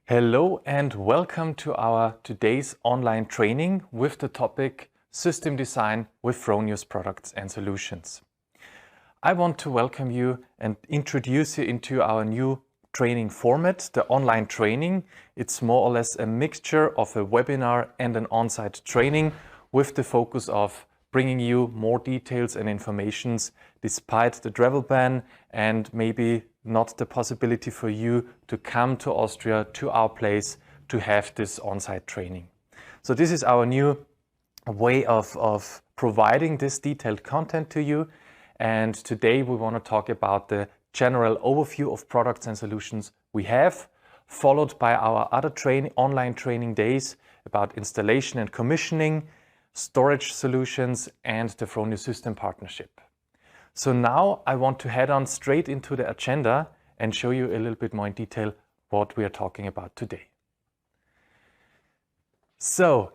Hello and welcome to our today's online training with the topic System Design with Fronius Products and Solutions. I want to welcome you and introduce you into our new training format, the online training. It's more or less a mixture of a webinar and an on-site training with the focus of bringing you more details and informations despite the travel ban and maybe not the possibility for you to come to Austria, to our place, to have this on-site training. So this is our new way of providing this detailed content to you. And today we want to talk about the general overview of products and solutions we have, followed by our other online training days about installation and commissioning, storage solutions, and the Fronius system partnership. So now I want to head on straight into the agenda and show you a little bit more in detail what we are talking about today. So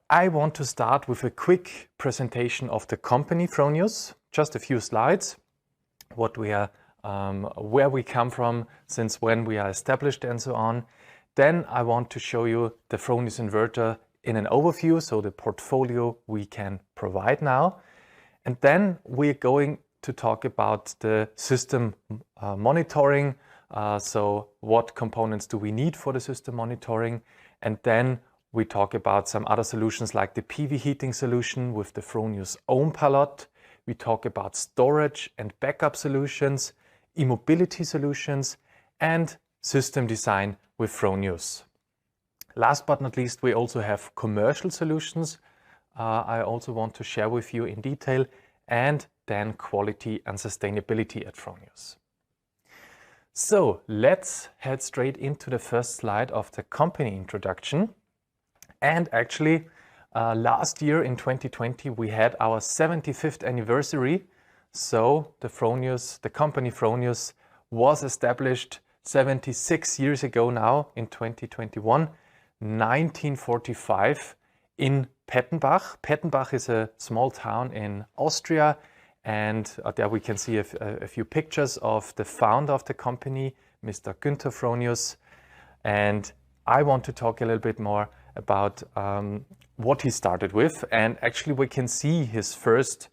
I want to start with a quick presentation of the company Fronius, just a few slides, what we are, where we come from, since when we are established and so on. Then I want to show you the Fronius inverter in an overview, so the portfolio we can provide now. And then we're going to talk about the system monitoring. So what components do we need for the system monitoring? And then we talk about some other solutions like the PV heating solution with the Fronius Ohm Palette. We talk about storage and backup solutions, e-mobility solutions, and system design with Fronius. Last but not least, we also have commercial solutions. I also want to share with you in detail, and then quality and sustainability at Fronius. So let's head straight into the first slide of the company introduction. And actually, last year in 2020, we had our 75th anniversary. So the company Fronius was established 76 years ago now in 2021, 1945 in Pettenbach. Pettenbach is a small town in Austria, and there we can see a few pictures of the founder of the company, Mr. Günther Fronius. And I want to talk a little bit more about what he started with. And actually we can see his first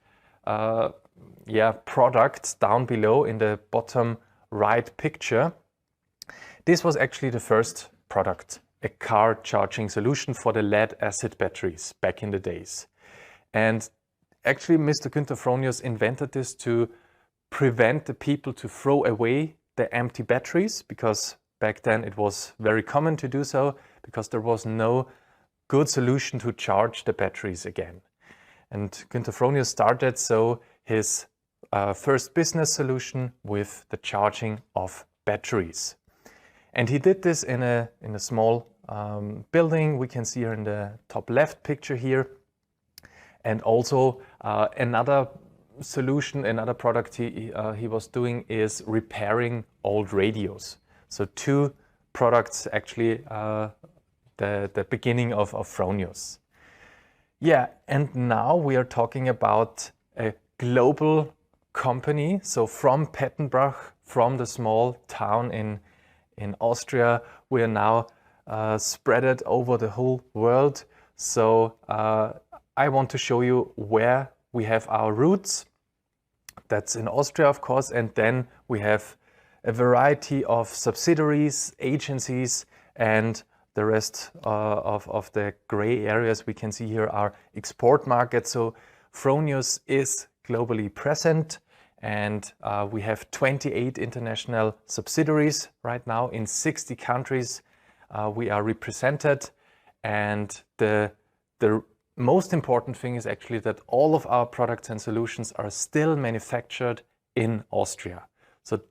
product down below in the bottom right picture. This was actually the first product, a car charging solution for the lead acid batteries back in the days. And actually Mr. Günther Fronius invented this to prevent the people to throw away the empty batteries, because back then it was very common to do so, because there was no good solution to charge the batteries again. And Günther Fronius started so his first business solution with the charging of batteries. And he did this in a small building we can see here in the top left picture here. And also another solution, another product he was doing is repairing old radios. So two products actually the beginning of Fronius. And now we are talking about a global company. So from Pettenbach, from the small town in Austria, we are now spread it over the whole world. So I want to show you where we have our roots. That's in Austria, of course, and then we have a variety of subsidiaries, agencies, and the rest of the gray areas we can see here are export markets. So Fronius is globally present, and we have 28 international subsidiaries right now in 60 countries. We are represented, and the most important thing is actually that all of our products and solutions are still manufactured in Austria. So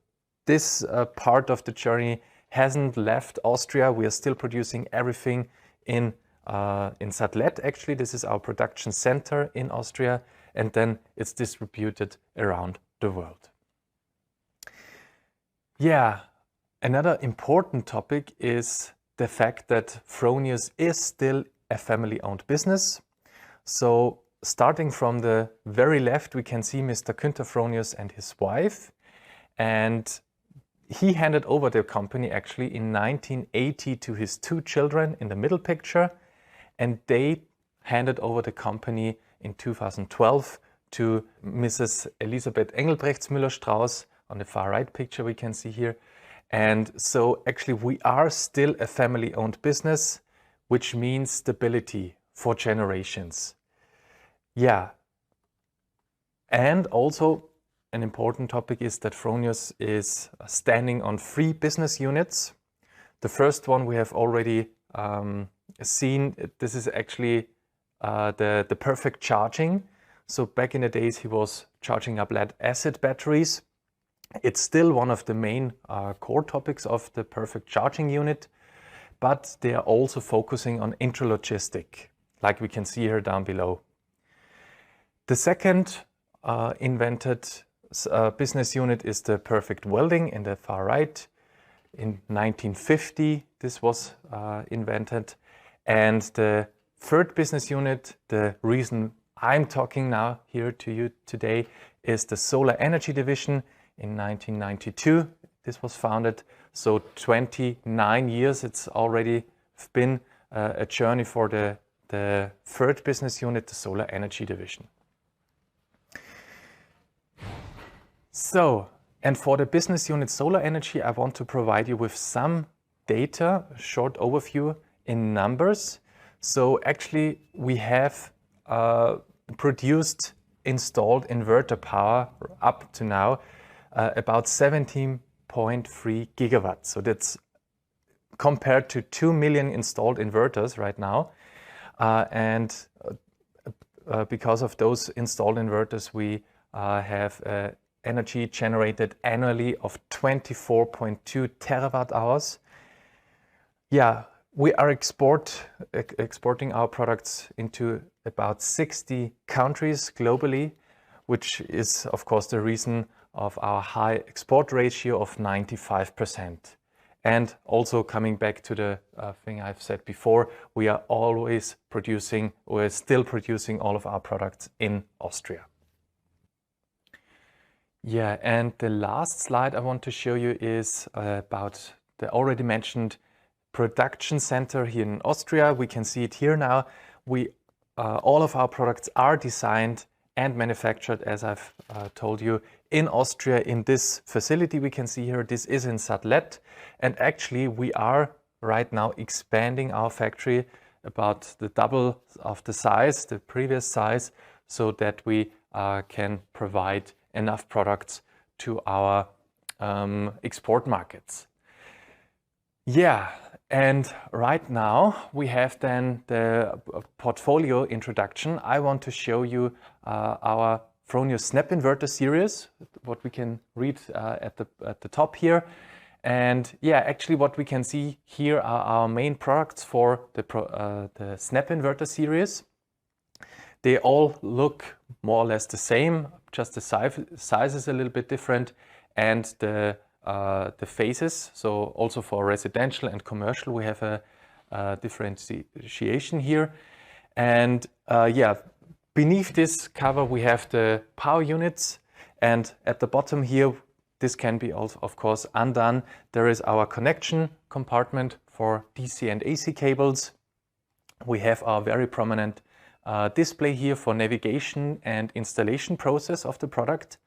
this part of the journey hasn't left Austria. We are still producing everything in Satlet. Actually, this is our production center in Austria, and then it's distributed around the world. Another important topic is the fact that Fronius is still a family-owned business. So starting from the very left, we can see Mr. Günther Fronius and his wife. And he handed over the company actually in 1980 to his two children in the middle picture, and they handed over the company in 2012 to Mrs. Elisabeth Engelbrechts-Müller-Strauß. On the far right picture we can see here. And so actually we are still a family-owned business, which means stability for generations. Yeah. And also an important topic is that Fronius is standing on 3 business units. The first one we have already seen. This is actually the perfect charging. So back in the days he was charging up lead acid batteries. It's still one of the main core topics of the perfect charging unit, but they are also focusing on intralogistic, like we can see here down below. The second invented business unit is the perfect welding in the far right. In 1950 this was invented. And the third business unit, the reason I'm talking now here to you today, is the solar energy division. In 1992 this was founded, so 29 years it's already been a journey for the third business unit, the solar energy division. So, and for the business unit solar energy, I want to provide you with some data, a short overview in numbers. So actually we have produced installed inverter power up to now about 17.3 gigawatts. So that's compared to 2 million installed inverters right now. Because of those installed inverters, we have energy generated annually of 24.2 terawatt hours. Yeah, we are exporting our products into about 60 countries globally, which is of course the reason of our high export ratio of 95%. And also coming back to the thing I've said before, we are always producing, we're still producing all of our products in Austria. Yeah, and the last slide I want to show you is about the already mentioned production center here in Austria. We can see it here now. All of our products are designed and manufactured, as I've told you, in Austria in this facility we can see here. This is in Sattlet, and actually we are right now expanding our factory about the double of the size, the previous size, so that we can provide enough products to our export markets. Yeah, and right now we have then the portfolio introduction. I want to show you our Fronius Snap Inverter series, what we can read at the top here. And yeah, actually what we can see here are our main products for the Snap Inverter series. They all look more or less the same, just the size is a little bit different, and the phases. So also for residential and commercial we have a differentiation here. And yeah, beneath this cover we have the power units, and at the bottom here, this can be also of course undone. There is our connection compartment for DC and AC cables. We have our very prominent display here for navigation and installation process of the product.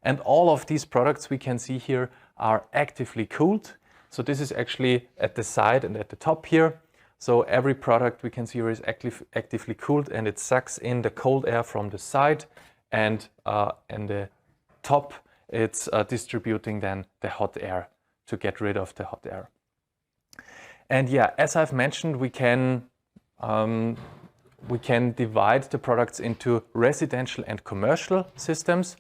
And all of these products we can see here are actively cooled. So this is actually at the side and at the top here. So every product we can see here is actively cooled, and it sucks in the cold air from the side, and the top it's distributing then the hot air to get rid of the hot air. And yeah, as I've mentioned, we can divide the products into residential and commercial systems.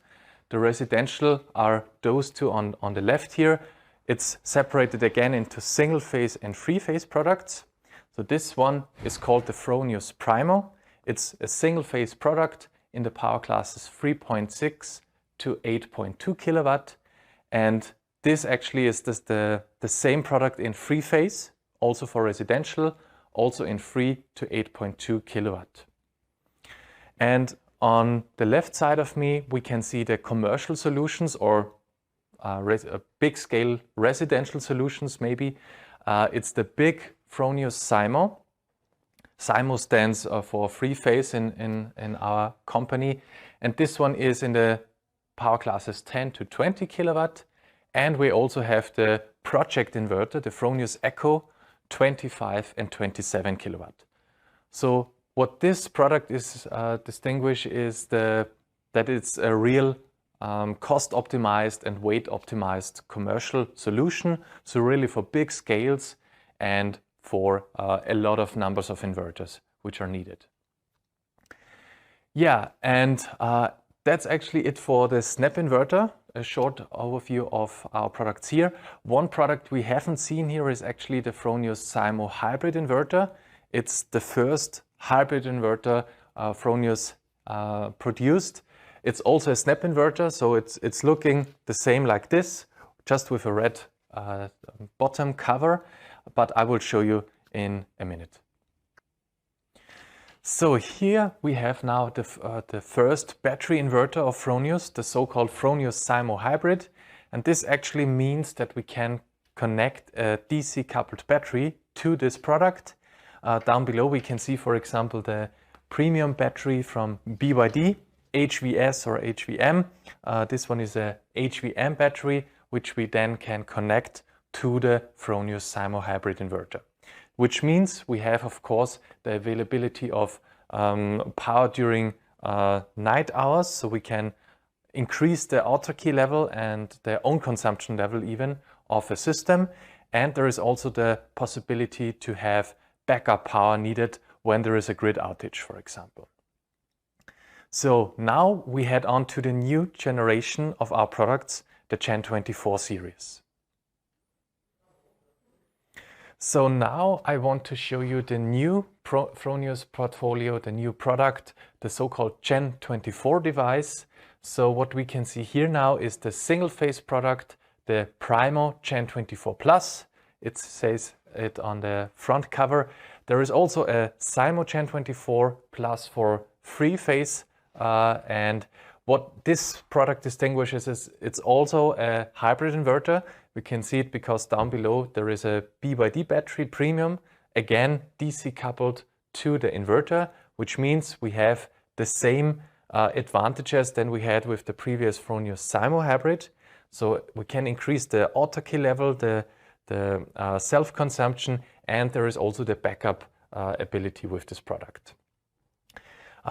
The residential are those two on the left here. It's separated again into single phase and three phase products. So this one is called the Fronius Primo. It's a single phase product in the power classes 3.6 to 8.2 kilowatt. And this actually is the same product in three phase, also for residential, also in 3 to 8.2 kilowatt. And on the left side of me, we can see the commercial solutions, or big scale residential solutions maybe. It's the big Fronius SIMO. SIMO stands for free phase in our company, and this one is in the power classes 10 to 20 kilowatt. And we also have the project inverter, the Fronius Echo, 25 and 27 kilowatt. So what this product is distinguished is that it's a real cost optimized and weight optimized commercial solution. So really for big scales and for a lot of numbers of inverters which are needed. Yeah, and that's actually it for the snap inverter. A short overview of our products here. One product we haven't seen here is actually the Fronius SIMO hybrid inverter. It's the first hybrid inverter Fronius produced. It's also a snap inverter, so it's looking the same like this, just with a red bottom cover, but I will show you in a minute. So here we have now the first battery inverter of Fronius, the so-called Fronius SIMO hybrid. And this actually means that we can connect a DC coupled battery to this product. Down below we can see, for example, the premium battery from BYD, HVS or HVM. This one is a HVM battery, which we then can connect to the Fronius SIMO hybrid inverter. Which means we have, of course, the availability of power during night hours, so we can increase the autarky level and the own consumption level even of a system. And there is also the possibility to have backup power needed when there is a grid outage, for example. So now we head on to the new generation of our products, the Gen 24 series. So now I want to show you the new Fronius portfolio, the new product, the so-called Gen 24 device. So what we can see here now is the single phase product, the Primo Gen 24 Plus. It says it on the front cover. There is also a SIMO Gen 24 Plus for three phase. And what this product distinguishes is it's also a hybrid inverter. We can see it because down below there is a BYD battery premium, again DC coupled to the inverter, which means we have the same advantages than we had with the previous Fronius SIMO hybrid. So we can increase the autarky level, the self-consumption, and there is also the backup ability with this product.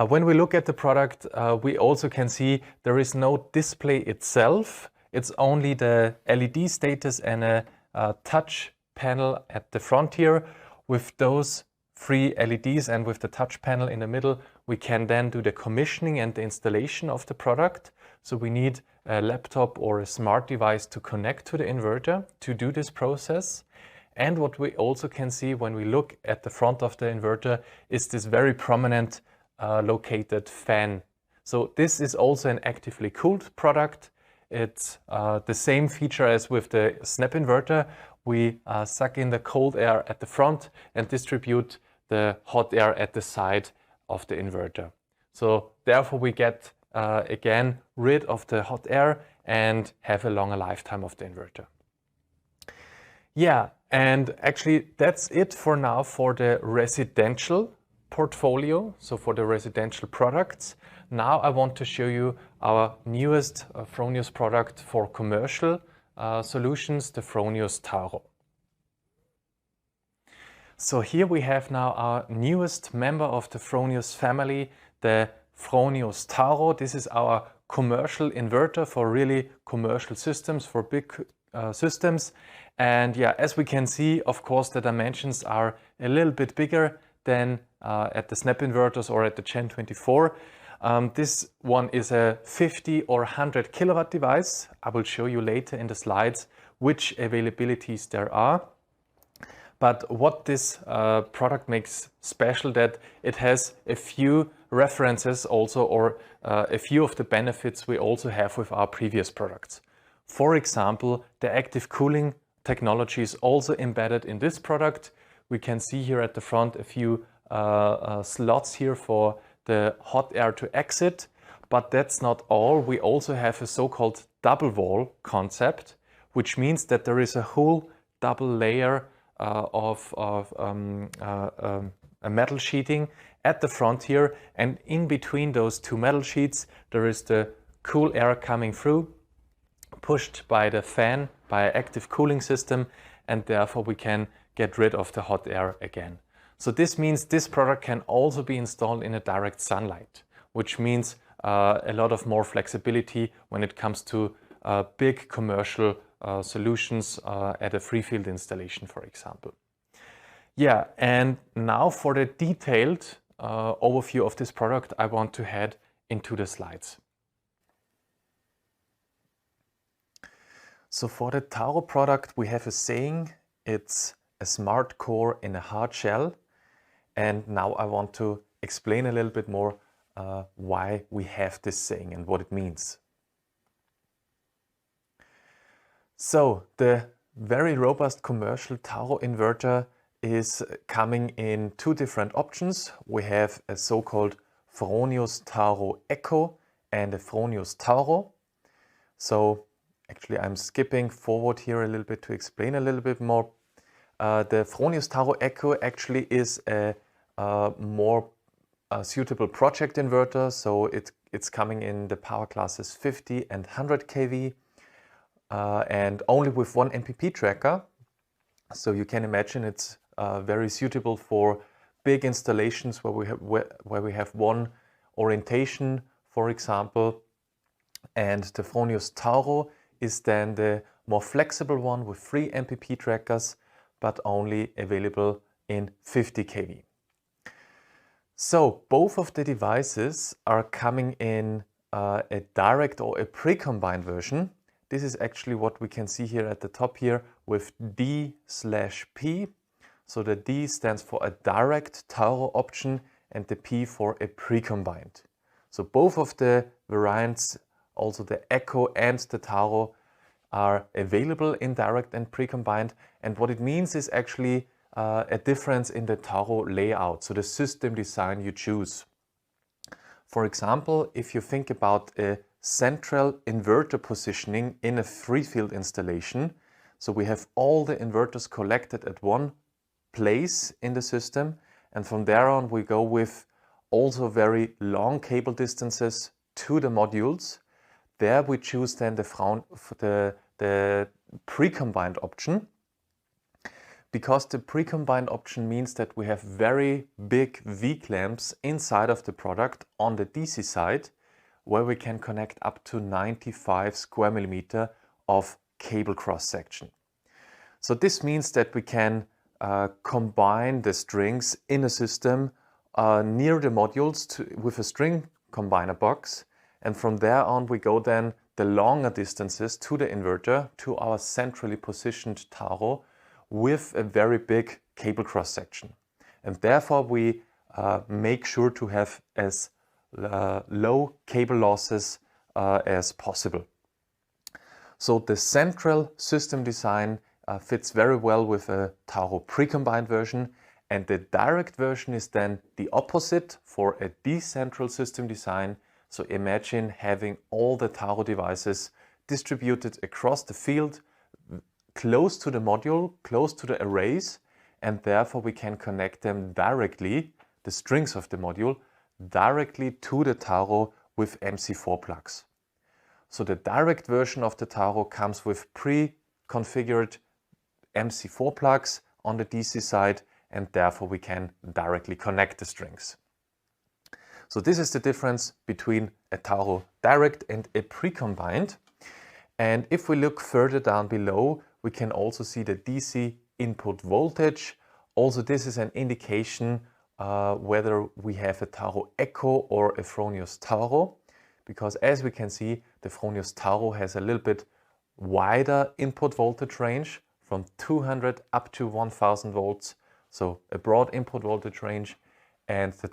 When we look at the product, we also can see there is no display itself. It's only the LED status and a touch panel at the front here. With those three LEDs and with the touch panel in the middle, we can then do the commissioning and the installation of the product. So we need a laptop or a smart device to connect to the inverter to do this process. And what we also can see when we look at the front of the inverter is this very prominent located fan. So this is also an actively cooled product. It's the same feature as with the snap inverter. We suck in the cold air at the front and distribute the hot air at the side of the inverter. So therefore we get again rid of the hot air and have a longer lifetime of the inverter. Yeah, and actually that's it for now for the residential portfolio, so for the residential products. Now I want to show you our newest Fronius product for commercial solutions, the Fronius Tauro. So here we have now our newest member of the Fronius family, the Fronius Tauro. This is our commercial inverter for really commercial systems, for big systems. And yeah, as we can see, of course, the dimensions are a little bit bigger than at the snap inverters or at the Gen 24. This one is a 50 or 100 kilowatt device. I will show you later in the slides which availabilities there are. But what this product makes special, that it has a few references also, or a few of the benefits we also have with our previous products. For example, the active cooling technology is also embedded in this product. We can see here at the front a few slots here for the hot air to exit, but that's not all. We also have a so-called double wall concept, which means that there is a whole double layer of a metal sheeting at the front here, and in between those two metal sheets there is the cool air coming through, pushed by the fan, by an active cooling system, and therefore we can get rid of the hot air again. So this means this product can also be installed in a direct sunlight, which means a lot of more flexibility when it comes to big commercial solutions at a free field installation, for example. Yeah, and now for the detailed overview of this product, I want to head into the slides. So for the Tauro product, we have a saying, it's a smart core in a hard shell. And now I want to explain a little bit more why we have this saying and what it means. So the very robust commercial Tauro inverter is coming in two different options. We have a so-called Fronius Tauro Echo and a Fronius Tauro. So actually I'm skipping forward here a little bit to explain a little bit more. The Fronius Tauro Echo actually is a more suitable project inverter. So it's coming in the power classes 50 and 100 kV and only with one MPP tracker. So you can imagine it's very suitable for big installations where we have one orientation, for example. And the Fronius Tauro is then the more flexible one with 3 MPP trackers, but only available in 50 kV. So both of the devices are coming in a direct or a pre-combined version. This is actually what we can see here at the top here with D/P. So the D stands for a direct Tauro option and the P for a pre-combined. So both of the variants, also the Echo and the Tauro, are available in direct and pre-combined. And what it means is actually a difference in the Tauro layout, so the system design you choose. For example, if you think about a central inverter positioning in a free field installation, so we have all the inverters collected at one place in the system, and from there on we go with also very long cable distances to the modules. There we choose then the pre-combined option, because the pre-combined option means that we have very big V-clamps inside of the product on the DC side, where we can connect up to 95 square millimeter of cable cross section. So this means that we can combine the strings in a system near the modules with a string combiner box, and from there on we go then the longer distances to the inverter, to our centrally positioned Tauro with a very big cable cross section. And therefore we make sure to have as low cable losses as possible. So the central system design fits very well with a Tauro pre-combined version, and the direct version is then the opposite for a decentral system design. So imagine having all the Tauro devices distributed across the field, close to the module, close to the arrays, and therefore we can connect them directly, the strings of the module, directly to the Tauro with MC4 plugs. So the direct version of the Tauro comes with pre-configured MC4 plugs on the DC side, and therefore we can directly connect the strings. So this is the difference between a Tauro direct and a pre-combined. And if we look further down below, we can also see the DC input voltage. Also, this is an indication whether we have a Tauro Echo or a Fronius Tauro, because as we can see, the Fronius Tauro has a little bit wider input voltage range from 200 up to 1000 volts. So a broad input voltage range, and the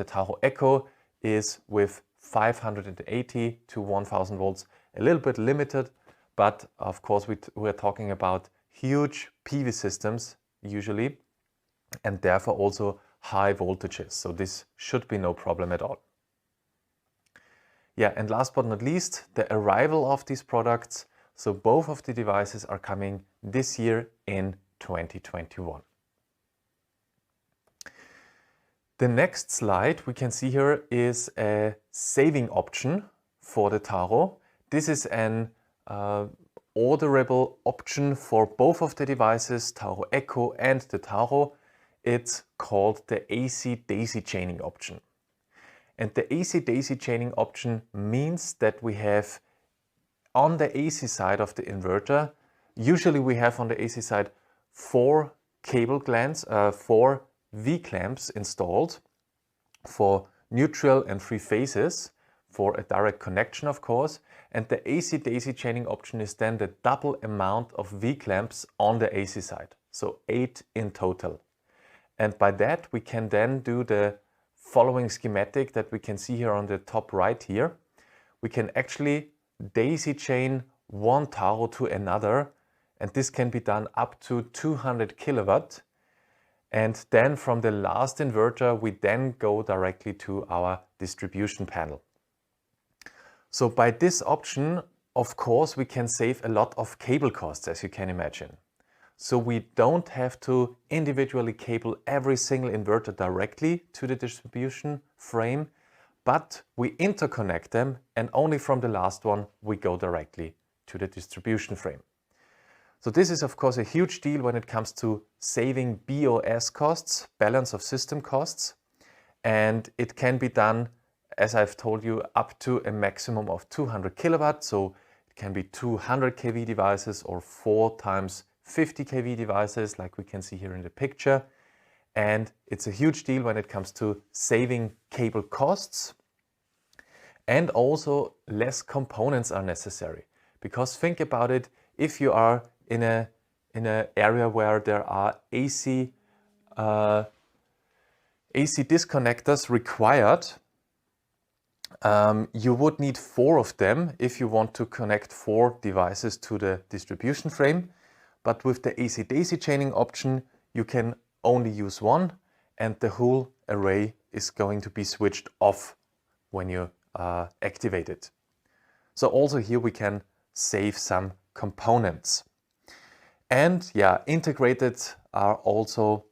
Tauro Echo is with 580 to 1000 volts, a little bit limited, but of course we're talking about huge PV systems usually, and therefore also high voltages. So this should be no problem at all. Yeah, and last but not least, the arrival of these products. So both of the devices are coming this year in 2021. The next slide we can see here is a saving option for the Taro. This is an orderable option for both of the devices, Taro Echo and the Taro. It's called the AC daisy chaining option. And the AC daisy chaining option means that we have on the AC side of the inverter, usually we have on the AC side 4 cable glands, 4 V-clamps installed for neutral and free phases for a direct connection, of course. And the AC daisy chaining option is then the double amount of V-clamps on the AC side. So 8 in total. And by that we can then do the following schematic that we can see here on the top right here. We can actually daisy chain one Taro to another, and this can be done up to 200 kilowatt. And then from the last inverter, we then go directly to our distribution panel. So by this option, of course, we can save a lot of cable costs, as you can imagine. So we don't have to individually cable every single inverter directly to the distribution frame, but we interconnect them, and only from the last one we go directly to the distribution frame. So this is of course a huge deal when it comes to saving BOS costs, balance of system costs, and it can be done, as I've told you, up to a maximum of 200 kilowatt. So it can be 200 kV devices or 4 times 50 kV devices, like we can see here in the picture. And it's a huge deal when it comes to saving cable costs, and also less components are necessary. Because think about it, if you are in an area where there are AC disconnectors required, you would need 4 of them if you want to connect 4 devices to the distribution frame. But with the AC daisy chaining option, you can only use 1, and the whole array is going to be switched off when you activate it. So also here we can save some components. And yeah, integrated are also,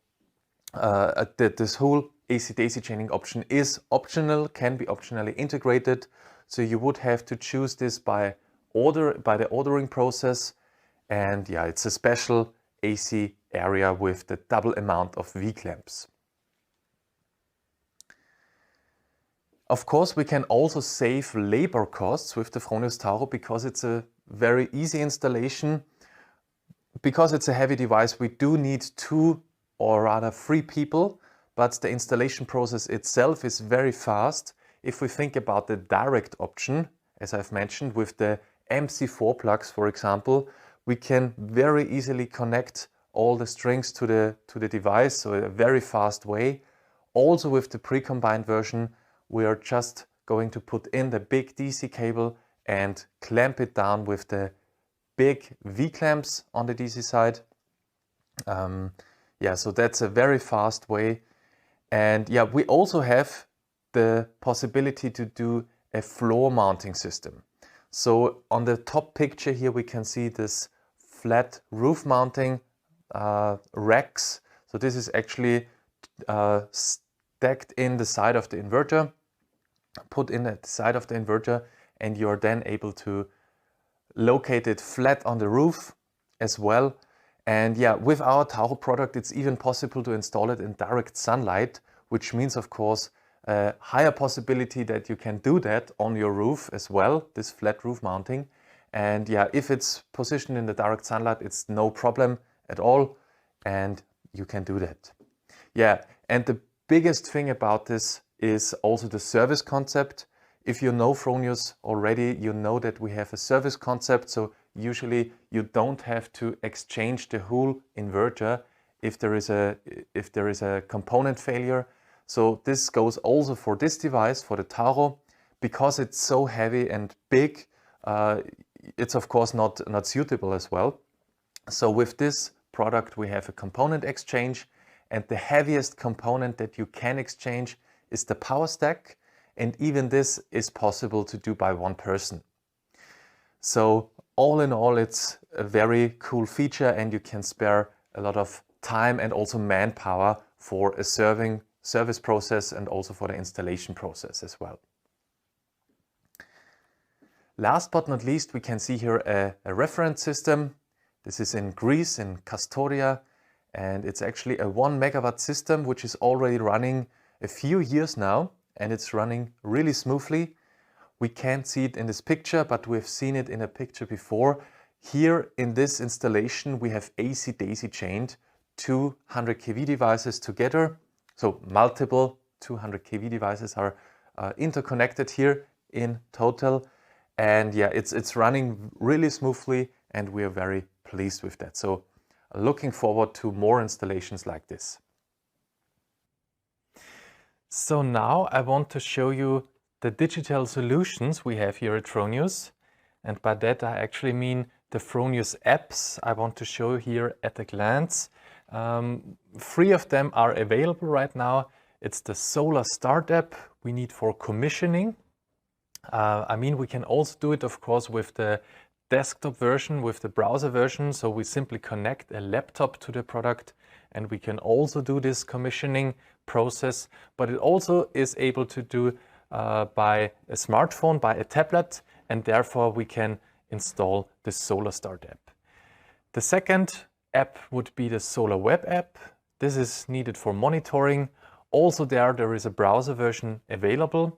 this whole AC daisy chaining option is optional, can be optionally integrated. So you would have to choose this by the ordering process. And yeah, it's a special AC area with the double amount of V-clamps. Of course, we can also save labor costs with the Fronius Taro because it's a very easy installation. Because it's a heavy device, we do need 2 or rather 3 people, but the installation process itself is very fast. If we think about the direct option, as I've mentioned, with the MC4 plugs, for example, we can very easily connect all the strings to the device, so a very fast way. Also with the pre-combined version, we are just going to put in the big DC cable and clamp it down with the big V-clamps on the DC side. Yeah, so that's a very fast way. And yeah, we also have the possibility to do a floor mounting system. So on the top picture here, we can see this flat roof mounting racks. So this is actually stacked in the side of the inverter, put in at the side of the inverter, and you're then able to locate it flat on the roof as well. And yeah, with our Taro product, it's even possible to install it in direct sunlight, which means of course a higher possibility that you can do that on your roof as well, this flat roof mounting. And yeah, if it's positioned in the direct sunlight, it's no problem at all, and you can do that. Yeah, and the biggest thing about this is also the service concept. If you know Fronius already, you know that we have a service concept, so usually you don't have to exchange the whole inverter if there is a component failure. So this goes also for this device, for the Taro. Because it's so heavy and big, it's of course not suitable as well. So with this product we have a component exchange, and the heaviest component that you can exchange is the power stack. and even this is possible to do by one person. So all in all, it's a very cool feature, and you can spare a lot of time and also manpower for a service process and also for the installation process as well. Last but not least, we can see here a reference system. This is in Greece, in Kastoria, and it's actually a 1 megawatt system which is already running a few years now, and it's running really smoothly. We can't see it in this picture, but we've seen it in a picture before. Here in this installation, we have AC-DC chained 200 kV devices together. So multiple 200 kV devices are interconnected here in total. And yeah, it's running really smoothly, and we are very pleased with that. So looking forward to more installations like this. So now I want to show you the digital solutions we have here at Fronius. And by that I actually mean the Fronius apps I want to show here at a glance. 3 of them are available right now. It's the Solar Start app we need for commissioning. We can also do it, of course, with the desktop version, with the browser version. So we simply connect a laptop to the product, and we can also do this commissioning process. But it also is able to do by a smartphone, by a tablet, and therefore we can install the Solar Start app. The second app would be the Solar Web app. This is needed for monitoring. Also there is a browser version available.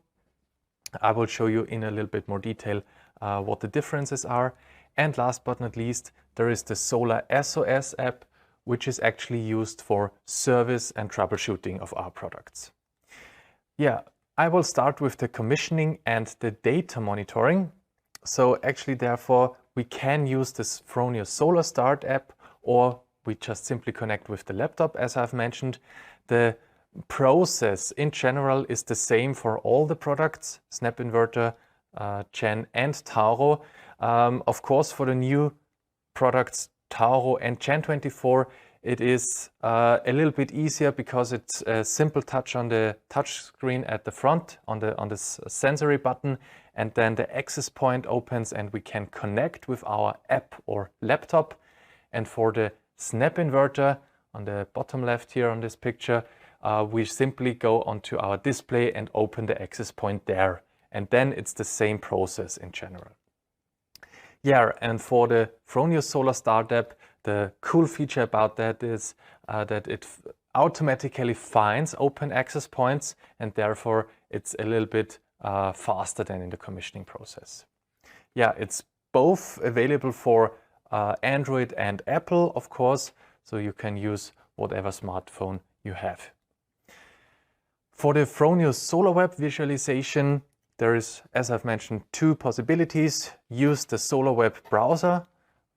I will show you in a little bit more detail what the differences are. And last but not least, there is the Solar SOS app, which is actually used for service and troubleshooting of our products. Yeah, I will start with the commissioning and the data monitoring. So actually, therefore, we can use this Fronius Solar Start app, or we just simply connect with the laptop, as I've mentioned. The process in general is the same for all the products, Snap Inverter, Gen and Tauro. Of course, for the new products Tauro and Gen 24, it is a little bit easier because it's a simple touch on the touch screen at the front on this sensory button, and then the access point opens and we can connect with our app or laptop. And for the Snap Inverter on the bottom left here on this picture, we simply go onto our display and open the access point there. And then it's the same process in general. Yeah, and for the Fronius Solar Start app, the cool feature about that is that it automatically finds open access points, and therefore it's a little bit faster than in the commissioning process. Yeah, it's both available for Android and Apple, of course, so you can use whatever smartphone you have. For the Fronius Solar Web visualization, there is, as I've mentioned, 2 possibilities. Use the Solar Web browser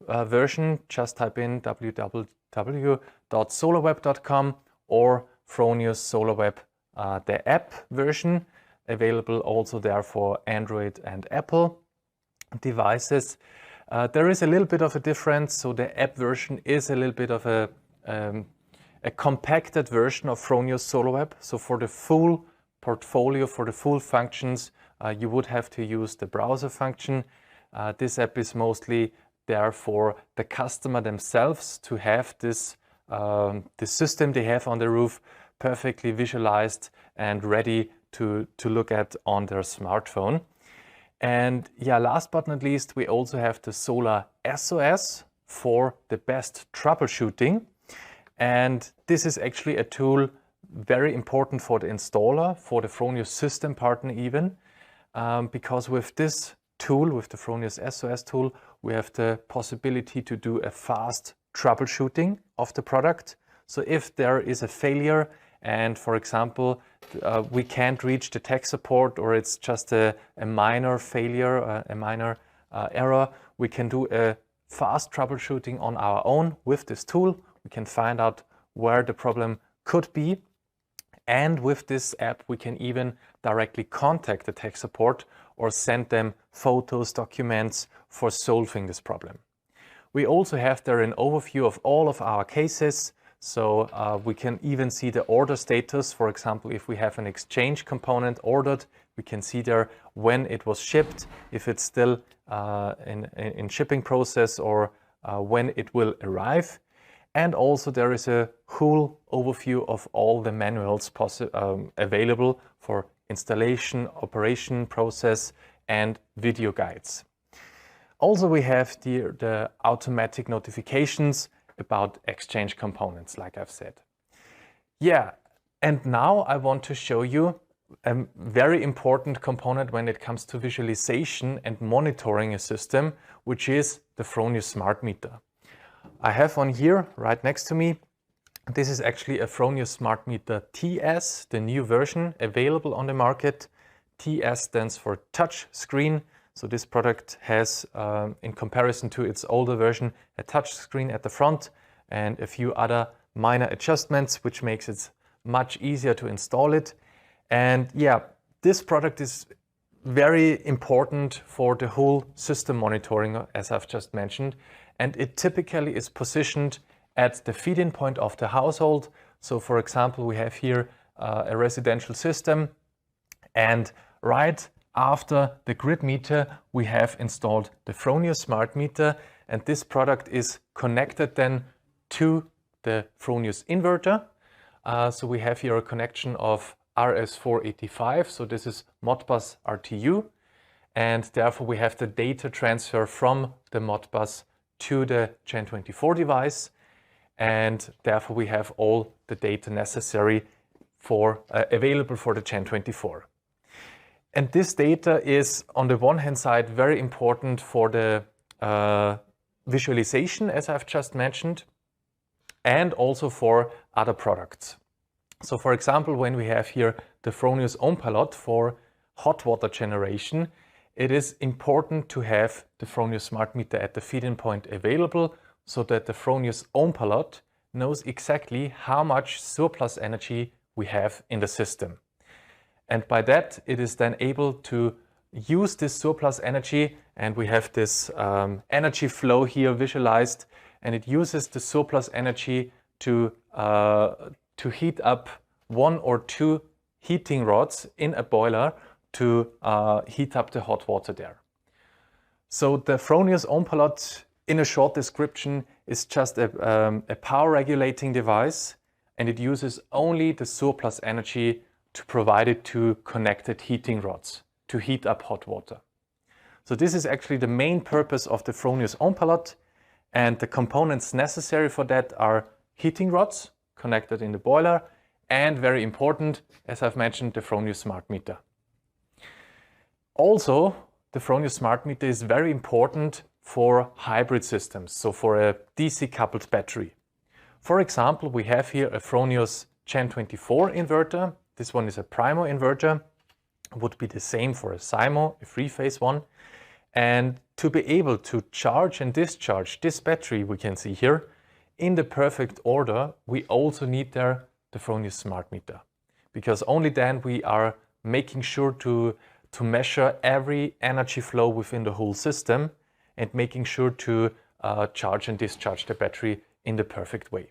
version, just type in www.solarweb.com, or Fronius Solar Web, the app version, available also there for Android and Apple devices. There is a little bit of a difference, so the app version is a little bit of a compacted version of Fronius Solar Web. So for the full portfolio, for the full functions, you would have to use the browser function. This app is mostly there for the customer themselves to have this the system they have on the roof perfectly visualized and ready to look at on their smartphone. And yeah, last but not least, we also have the Solar SOS for the best troubleshooting. And this is actually a tool very important for the installer, for the Fronius system partner even, because with this tool, with the Fronius SOS tool, we have the possibility to do a fast troubleshooting of the product. So if there is a failure and, for example, we can't reach the tech support, or it's just a minor failure, a minor error, we can do a fast troubleshooting on our own with this tool. We can find out where the problem could be. And with this app, we can even directly contact the tech support or send them photos, documents for solving this problem. We also have there an overview of all of our cases. So we can even see the order status. For example, if we have an exchange component ordered We can see there when it was shipped, if it's still in shipping process, or when it will arrive. And also there is a whole overview of all the manuals available for installation, operation process, and video guides. Also we have the automatic notifications about exchange components, like I've said. Yeah, and now I want to show you a very important component when it comes to visualization and monitoring a system, which is the Fronius smart meter. I have one here right next to me. This is actually a Fronius smart meter TS, the new version available on the market. TS stands for touch screen. So this product has, in comparison to its older version, a touch screen at the front and a few other minor adjustments, which makes it much easier to install it. And yeah, this product is very important for the whole system monitoring, as I've just mentioned. And it typically is positioned at the feed-in point of the household. So for example, we have here a residential system, and right after the grid meter, we have installed the Fronius smart meter, and this product is connected then to the Fronius inverter. So we have here a connection of RS485, so this is Modbus RTU, and therefore we have the data transfer from the Modbus to the Gen24 device, and therefore we have all the data necessary for available for the Gen24. And this data is, on the one hand side, very important for the visualization, as I've just mentioned, and also for other products. So for example, when we have here the Fronius OhmPilot for hot water generation, it is important to have the Fronius smart meter at the feed-in point available, so that the Fronius OhmPilot knows exactly how much surplus energy we have in the system. And by that, it is then able to use this surplus energy, and we have this energy flow here visualized, and it uses the surplus energy to heat up 1 or 2 heating rods in a boiler to heat up the hot water there. So the Fronius OhmPilot, in a short description, is just a power regulating device, and it uses only the surplus energy to provide it to connected heating rods to heat up hot water. So this is actually the main purpose of the Fronius OhmPilot, and the components necessary for that are heating rods connected in the boiler, and very important, as I've mentioned, the Fronius smart meter. Also, the Fronius smart meter is very important for hybrid systems, so for a DC coupled battery. For example, we have here a Fronius Gen24 inverter. This one is a Primo inverter, would be the same for a SIMO, a three-phase one. And to be able to charge and discharge this battery, we can see here, in the perfect order, we also need there the Fronius smart meter, because only then we are making sure to measure every energy flow within the whole system and making sure to charge and discharge the battery in the perfect way.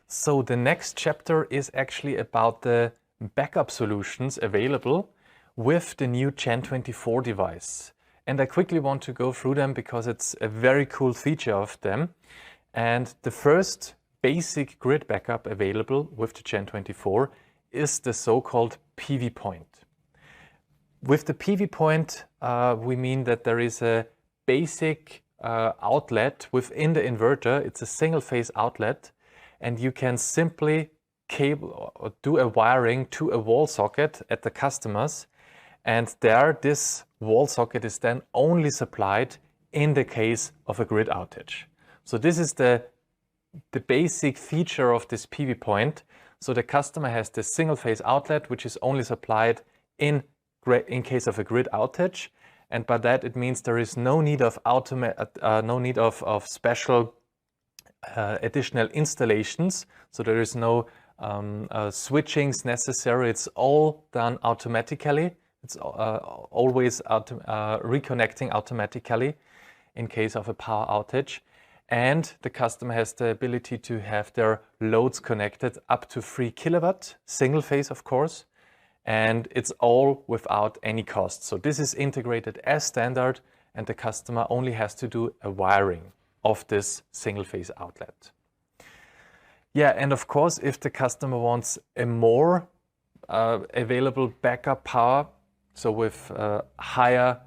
So the next chapter is actually about the backup solutions available with the new Gen24 device. And I quickly want to go through them because it's a very cool feature of them. And the first basic grid backup available with the Gen24 is the so-called PV point. With the PV point, we mean that there is a basic outlet within the inverter. It's a single phase outlet, and you can simply cable or do a wiring to a wall socket at the customers, and there this wall socket is then only supplied in the case of a grid outage. So this is the basic feature of this PV point. So the customer has this single phase outlet which is only supplied in case of a grid outage, and by that it means there is no need of special additional installations. So there is no switchings necessary. It's all done automatically. It's always reconnecting automatically in case of a power outage. and the customer has the ability to have their loads connected up to 3 kilowatt, single phase of course, and it's all without any cost. So this is integrated as standard, and the customer only has to do a wiring of this single phase outlet. Yeah, and of course, if the customer wants a more available backup power, so with higher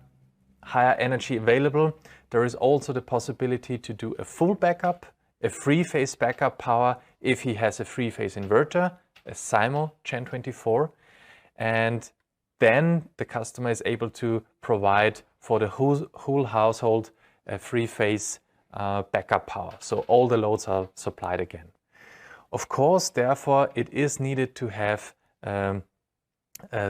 energy available, there is also the possibility to do a full backup, a three-phase backup power if he has a three-phase inverter, a SIMO Gen 24, and then the customer is able to provide for the whole household a three-phase backup power. So all the loads are supplied again. Of course, therefore, it is needed to have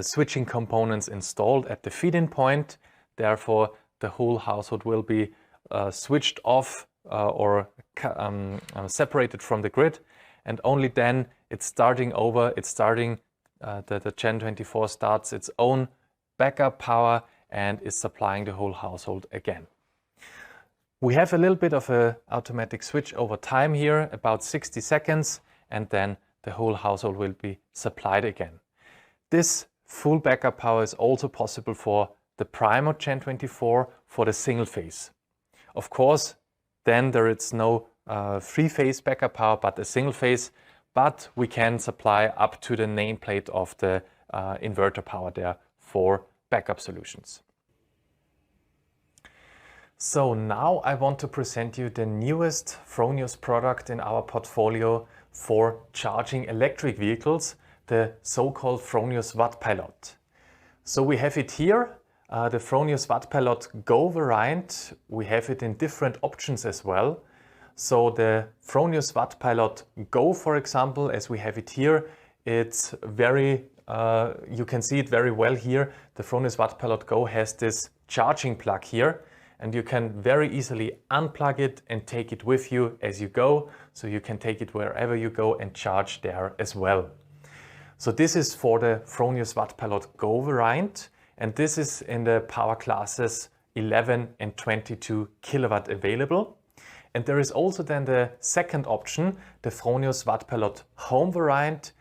switching components installed at the feed-in point. Therefore, the whole household will be switched off or separated from the grid, and only then it's starting over. It's starting the Gen 24 starts its own backup power and is supplying the whole household again. We have a little bit of an automatic switch over time here, about 60 seconds, and then the whole household will be supplied again. This full backup power is also possible for the Primo Gen 24 for the single phase. Of course, then there is no three-phase backup power, but a single phase, but we can supply up to the nameplate of the inverter power there for backup solutions. So now I want to present you the newest Fronius product in our portfolio for charging electric vehicles, the so-called Fronius Wattpilot. So we have it here. The Fronius Wattpilot Go variant, we have it in different options as well. So the Fronius Wattpilot Go, for example, as we have it here, it's very, you can see it very well here. The Fronius Wattpilot Go has this charging plug here, and you can very easily unplug it and take it with you as you go. So you can take it wherever you go and charge there as well. So this is for the Fronius Wattpilot Go variant. And this is in the power classes 11 and 22 kilowatt available. And there is also then the second option, the Fronius Wattpilot Home variant.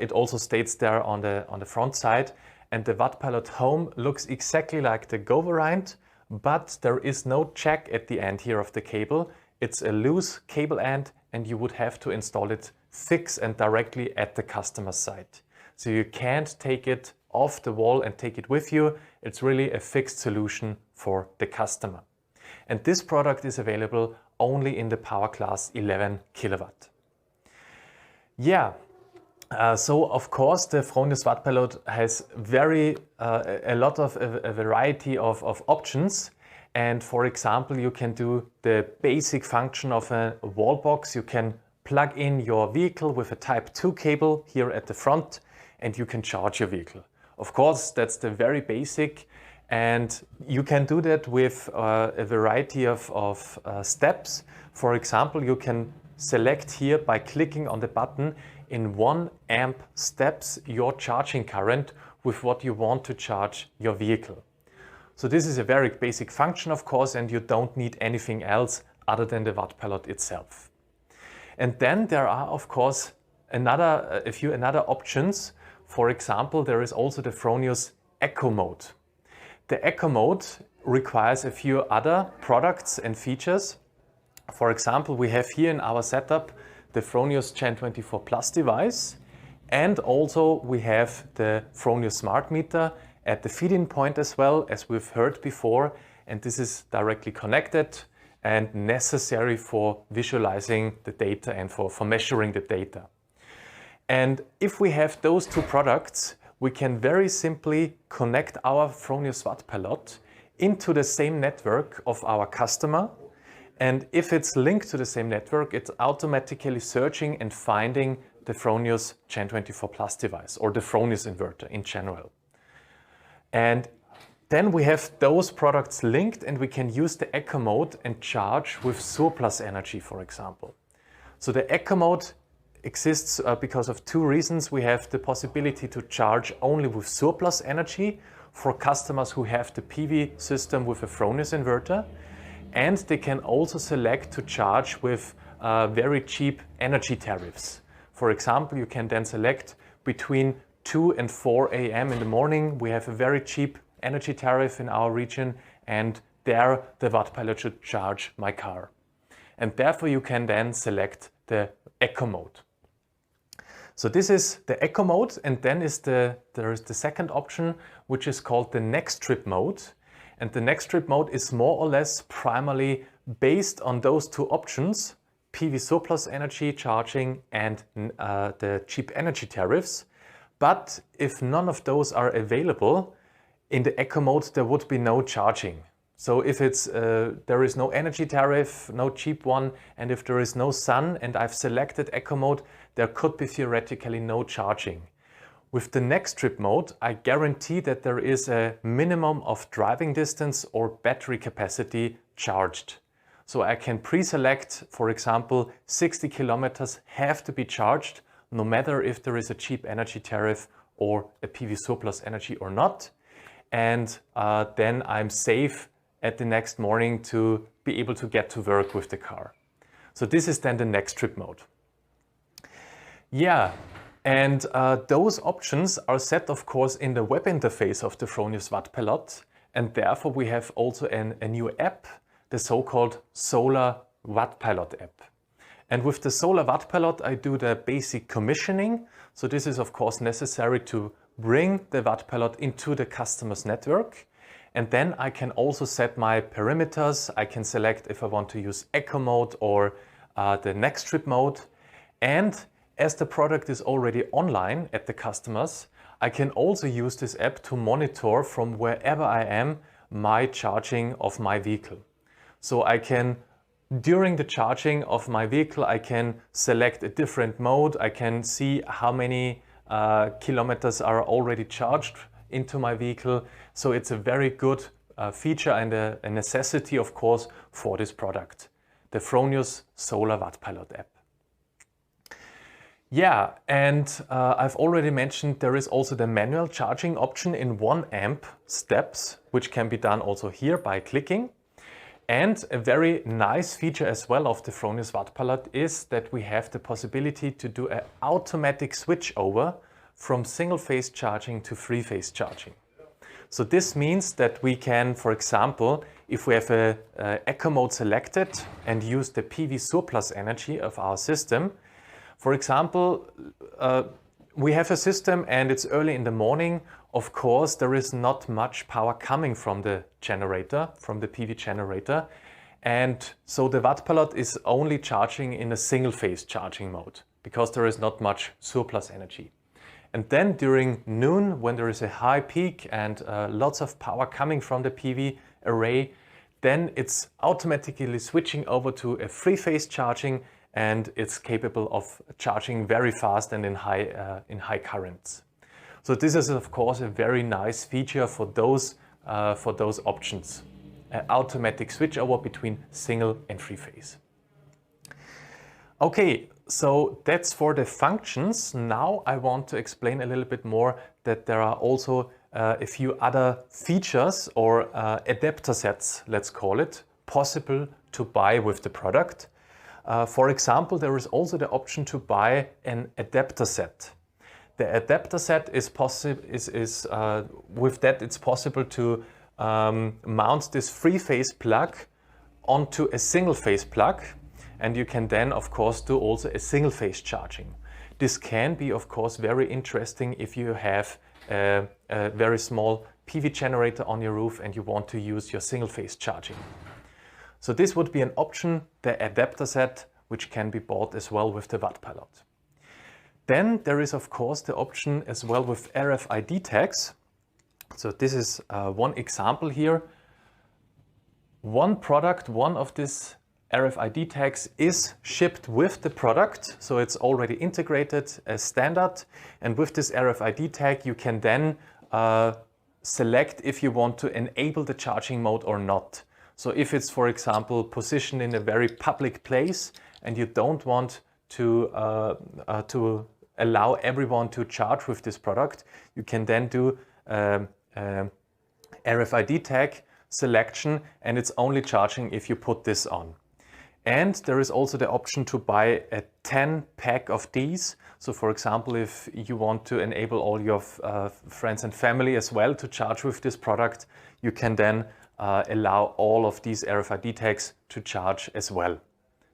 It also states there on the front side. And the Wattpilot Home looks exactly like the Go variant, but there is no jack at the end here of the cable. It's a loose cable end, and you would have to install it fixed and directly at the customer's site. So you can't take it off the wall and take it with you. It's really a fixed solution for the customer. And this product is available only in the power class 11 kilowatt. Yeah, so of course the Fronius Wattpilot has a lot of a variety of options. And for example, you can do the basic function of a wall box. You can plug in your vehicle with a Type 2 cable here at the front, and you can charge your vehicle. Of course, that's the very basic, and you can do that with a variety of steps. For example, you can select here by clicking on the button in 1 amp steps your charging current with what you want to charge your vehicle. So this is a very basic function, of course, and you don't need anything else other than the Wattpilot itself. And then there are, of course, a few options. For example, there is also the Fronius Eco Mode. The Eco Mode requires a few other products and features. For example, we have here in our setup the Fronius Gen 24 Plus device, and also we have the Fronius Smart Meter at the feed-in point as well, as we've heard before, and this is directly connected and necessary for visualizing the data and for measuring the data. And if we have those two products, we can very simply connect our Fronius Wattpilot into the same network of our customer. And if it's linked to the same network, it's automatically searching and finding the Fronius Gen 24 Plus device or the Fronius inverter in general. And then we have those products linked, and we can use the Eco Mode and charge with surplus energy, for example. So the Eco Mode exists because of two reasons. We have the possibility to charge only with surplus energy for customers who have the PV system with a Fronius inverter. and they can also select to charge with very cheap energy tariffs. For example, you can then select between 2 and 4 a.m. in the morning. We have a very cheap energy tariff in our region, and there the Wattpilot should charge my car. And therefore you can then select the Eco mode. So this is the Eco mode, and then there is the second option, which is called the next trip mode. And the next trip mode is more or less primarily based on those two options, PV surplus energy charging and the cheap energy tariffs. But if none of those are available, in the Eco mode there would be no charging. So if there is no energy tariff, no cheap one, and if there is no sun and I've selected Eco mode, there could be theoretically no charging. With the next trip mode, I guarantee that there is a minimum of driving distance or battery capacity charged. So I can pre-select, for example, 60 kilometers have to be charged, no matter if there is a cheap energy tariff or a PV surplus energy or not. And then I'm safe at the next morning to be able to get to work with the car. So this is then the next trip mode. Yeah, and those options are set, of course, in the web interface of the Fronius Wattpilot, and therefore we have also a new app, the so-called Solar Wattpilot app. And with the Solar Wattpilot, I do the basic commissioning. So this is, of course, necessary to bring the Wattpilot into the customer's network. And then I can also set my parameters. I can select if I want to use Eco mode or the next trip mode. And as the product is already online at the customers, I can also use this app to monitor from wherever I am my charging of my vehicle. So I can, during the charging of my vehicle, I can select a different mode. I can see how many kilometers are already charged into my vehicle. So it's a very good feature and a necessity, of course, for this product, the Fronius Solar Wattpilot app. Yeah, and I've already mentioned there is also the manual charging option in 1 amp steps, which can be done also here by clicking. And a very nice feature as well of the Fronius Wattpilot is that we have the possibility to do an automatic switch over from single-phase charging to three-phase charging. So this means that we can, for example, if we have a Eco mode selected and use the PV surplus energy of our system, for example, we have a system and it's early in the morning. Of course, there is not much power coming from the generator, from the PV generator. And so the Wattpilot is only charging in a single-phase charging mode because there is not much surplus energy. And then during noon, when there is a high peak and lots of power coming from the PV array, then it's automatically switching over to a three-phase charging, and it's capable of charging very fast and in high currents. So this is, of course, a very nice feature for those options, an automatic switchover between single and three-phase. Okay, so that's for the functions. Now I want to explain a little bit more that there are also a few other features or adapter sets, let's call it, possible to buy with the product. For example, there is also the option to buy an adapter set. The adapter set is possible. With that, it's possible to mount this three-phase plug onto a single-phase plug, and you can then, of course, do also a single-phase charging. This can be, of course, very interesting if you have a very small PV generator on your roof and you want to use your single-phase charging. So this would be an option, the adapter set, which can be bought as well with the Wattpilot. Then there is, of course, the option as well with RFID tags. So this is one example here. One product, one of these RFID tags is shipped with the product. So it's already integrated as standard. And with this RFID tag, you can then select if you want to enable the charging mode or not. So if it's, for example, positioned in a very public place and you don't want to allow everyone to charge with this product, you can then do RFID tag selection, and it's only charging if you put this on. And there is also the option to buy a 10 pack of these. So for example, if you want to enable all your friends and family as well to charge with this product, you can then allow all of these RFID tags to charge as well.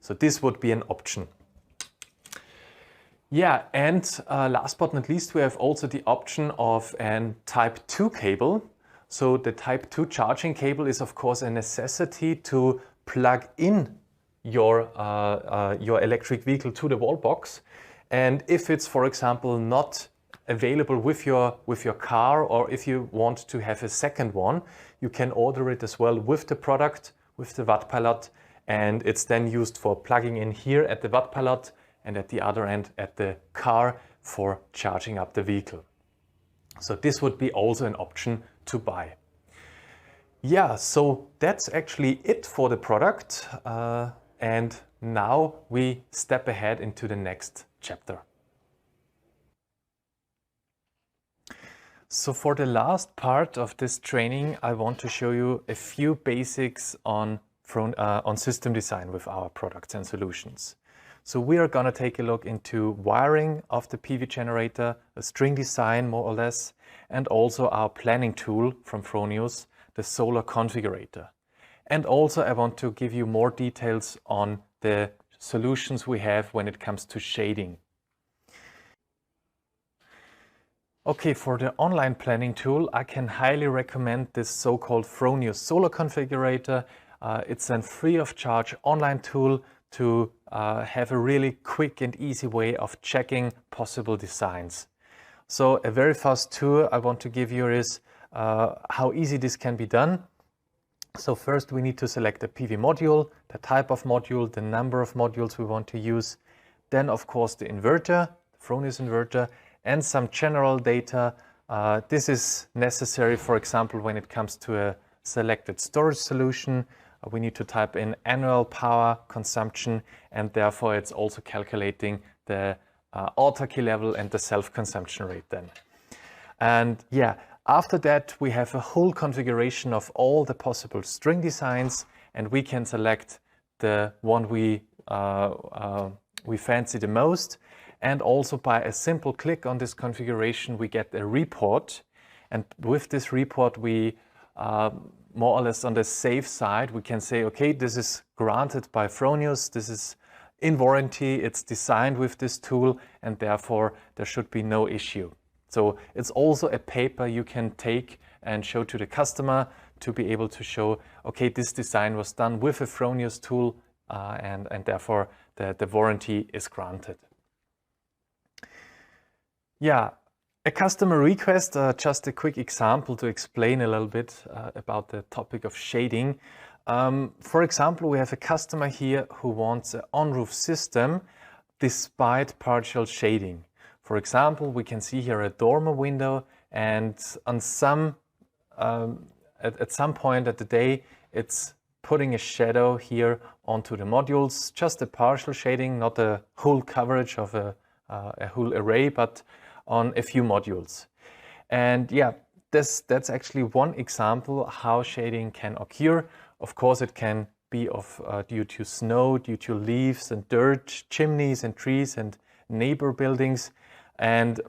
So this would be an option. Yeah, and last but not least, we have also the option of a Type 2 cable. So the Type 2 charging cable is of course a necessity to plug in your electric vehicle to the wall box. And if it's, for example, not available with your car, or if you want to have a second one, you can order it as well with the product, with the Wattpilot, and it's then used for plugging in here at the Wattpilot and at the other end at the car for charging up the vehicle. So this would be also an option to buy. Yeah, so that's actually it for the product. And now we step ahead into the next chapter. So for the last part of this training, I want to show you a few basics on system design with our products and solutions. So we are going to take a look into wiring of the PV generator, a string design more or less, and also our planning tool from Fronius, the solar configurator. And also I want to give you more details on the solutions we have when it comes to shading. Okay, for the online planning tool, I can highly recommend this so-called Fronius solar configurator. It's a free of charge online tool to have a really quick and easy way of checking possible designs. So a very fast tour I want to give you is how easy this can be done. So first we need to select the PV module, the type of module, the number of modules we want to use. Then of course the inverter, the Fronius inverter, and some general data. This is necessary, for example, when it comes to a selected storage solution. We need to type in annual power consumption, and therefore it's also calculating the autarky level and the self-consumption rate then. And yeah, after that we have a whole configuration of all the possible string designs, and we can select the one we fancy the most. And also by a simple click on this configuration, we get a report. And with this report, we more or less on the safe side, we can say, okay, this is granted by Fronius, this is in warranty, it's designed with this tool, and therefore there should be no issue. So it's also a paper you can take and show to the customer to be able to show, okay, this design was done with a Fronius tool, and therefore the warranty is granted. Yeah, a customer request, just a quick example to explain a little bit about the topic of shading. For example, we have a customer here who wants an on-roof system despite partial shading. For example, we can see here a dormer window, and on some, at some point at the day, it's putting a shadow here onto the modules, just a partial shading, not a whole coverage of a whole array, but on a few modules. And yeah, that's actually one example how shading can occur. Of course, it can be due to snow, due to leaves and dirt, chimneys and trees and neighbor buildings. And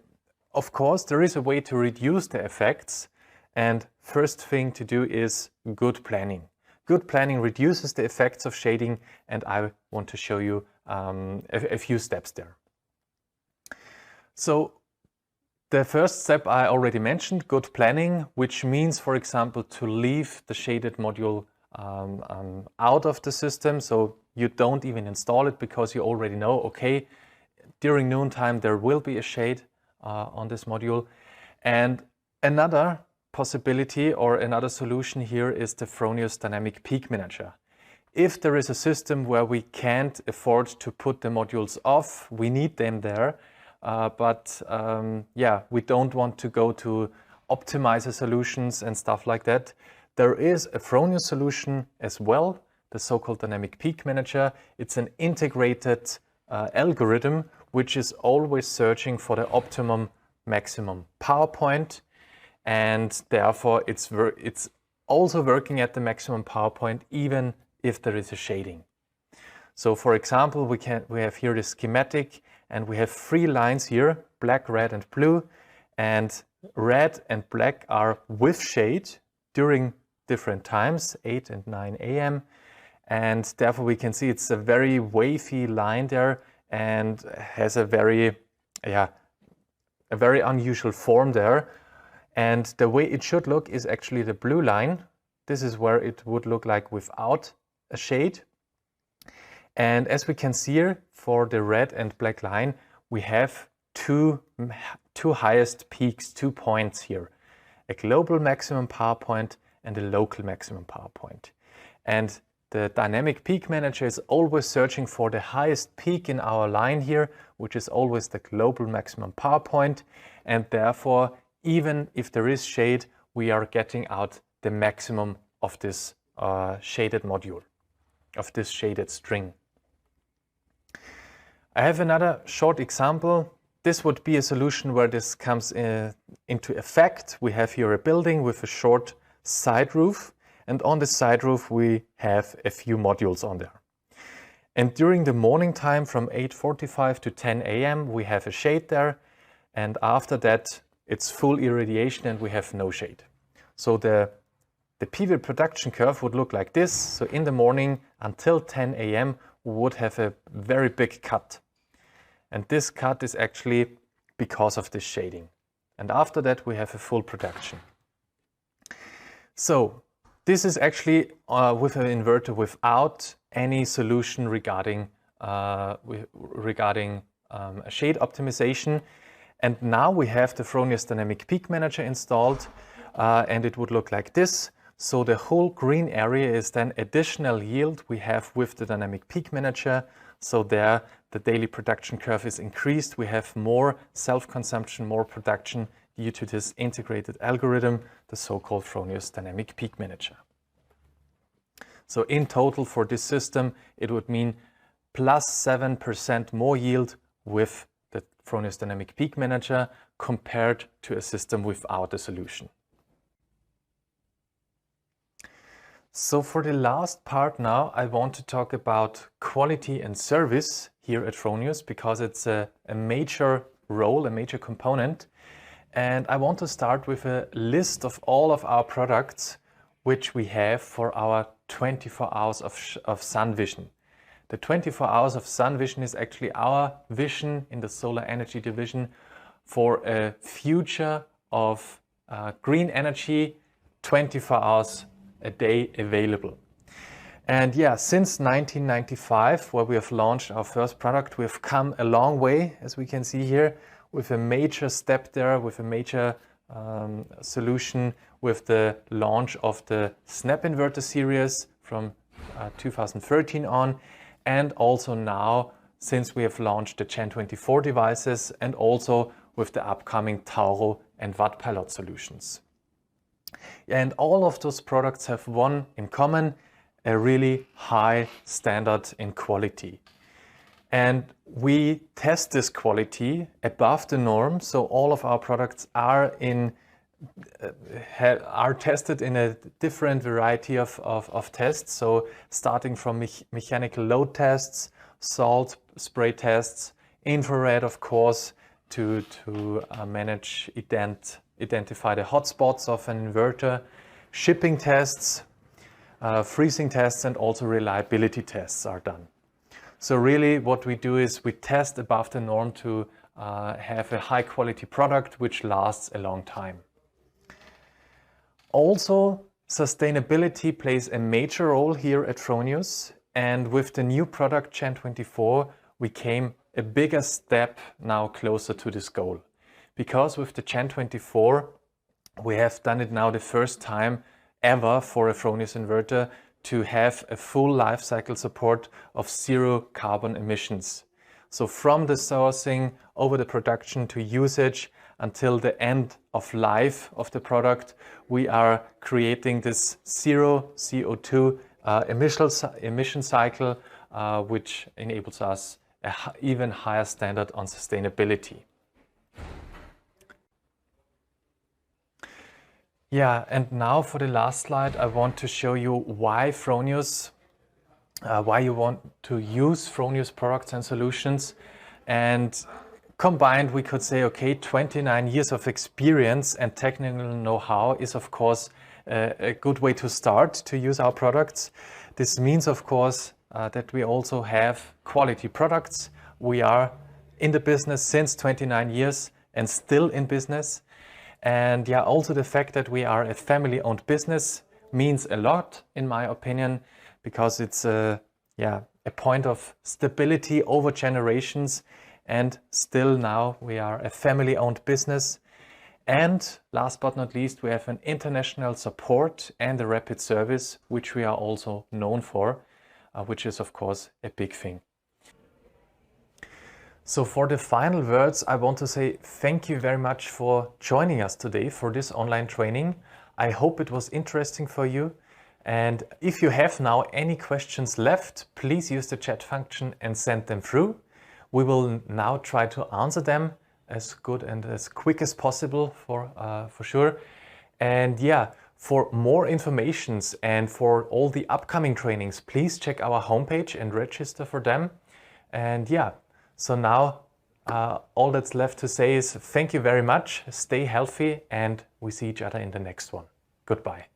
of course, there is a way to reduce the effects. And first thing to do is good planning. Good planning reduces the effects of shading, and I want to show you a few steps there. So the first step I already mentioned, good planning, which means, for example, to leave the shaded module out of the system. So you don't even install it because you already know, okay, during noontime there will be a shade on this module. And another possibility or another solution here is the Fronius Dynamic Peak Manager. If there is a system where we can't afford to put the modules off, we need them there. Yeah, we don't want to go to optimizer solutions and stuff like that. There is a Fronius solution as well, the so-called Dynamic Peak Manager. It's an integrated algorithm which is always searching for the optimum maximum power point, and therefore it's also working at the maximum power point even if there is a shading. So for example, we have here the schematic, and we have 3 lines here, black, red and blue, and red and black are with shade during different times, 8 and 9 a.m. And therefore we can see it's a very wavy line there and has a very unusual form there. And the way it should look is actually the blue line. This is where it would look like without a shade. And as we can see here, for the red and black line, we have two highest peaks, 2 points here, a global maximum power point and a local maximum power point. And the dynamic peak manager is always searching for the highest peak in our line here, which is always the global maximum power point. And therefore, even if there is shade, we are getting out the maximum of this shaded module, of this shaded string. I have another short example. This would be a solution where this comes into effect. We have here a building with a short side roof, and on the side roof we have a few modules on there. And during the morning time from 8:45 to 10 a.m. we have a shade there, and after that it's full irradiation and we have no shade. So the PV production curve would look like this. So in the morning until 10 a.m. we would have a very big cut. And this cut is actually because of this shading. And after that we have a full production. So this is actually with an inverter without any solution regarding a shade optimization. And now we have the Fronius Dynamic Peak Manager installed, and it would look like this. So the whole green area is then additional yield we have with the Dynamic Peak Manager. So there the daily production curve is increased. We have more self-consumption, more production due to this integrated algorithm, the so-called Fronius Dynamic Peak Manager. So in total for this system, it would mean plus 7% more yield with the Fronius Dynamic Peak Manager compared to a system without a solution. So for the last part now, I want to talk about quality and service here at Fronius, because it's a major role, a major component. And I want to start with a list of all of our products which we have for our 24 hours of sun vision. The 24 hours of sun vision is actually our vision in the solar energy division for a future of green energy, 24 hours a day available. And yeah, since 1995, where we have launched our first product, we have come a long way, as we can see here, with a major step there, with a major solution with the launch of the Snap Inverter series from 2013 on, and also now since we have launched the Gen 24 devices, and also with the upcoming Tauro and Watt Pilot solutions. And all of those products have one in common: a really high standard in quality. And we test this quality above the norm, so all of our products are tested in a different variety of tests. So starting from mechanical load tests, salt spray tests, infrared of course, to identify the hotspots of an inverter, shipping tests, freezing tests, and also reliability tests are done. So really what we do is we test above the norm to have a high quality product which lasts a long time. Also, sustainability plays a major role here at Fronius, and with the new product Gen 24 we came a bigger step now closer to this goal. Because with the Gen 24 we have done it now the first time ever for a Fronius inverter to have a full life cycle support of 0 carbon emissions. So from the sourcing over the production to usage until the end of life of the product, we are creating this 0 CO2 emission cycle, which enables us an even higher standard on sustainability. Yeah, and now for the last slide, I want to show you why Fronius, why you want to use Fronius products and solutions. And combined, we could say, okay, 29 years of experience and technical know-how is, of course, a good way to start to use our products. This means, of course, that we also have quality products. We are in the business since 29 years and still in business. And yeah, also the fact that we are a family-owned business means a lot, in my opinion, because it's a point of stability over generations. And still now we are a family-owned business. And last but not least, we have an international support and a rapid service, which we are also known for, which is of course a big thing. So for the final words, I want to say thank you very much for joining us today for this online training. I hope it was interesting for you. And if you have now any questions left, please use the chat function and send them through. We will now try to answer them as good and as quick as possible for sure. And yeah, for more informations and for all the upcoming trainings, please check our homepage and register for them. And yeah, so now all that's left to say is thank you very much, stay healthy, and we see each other in the next one. Goodbye.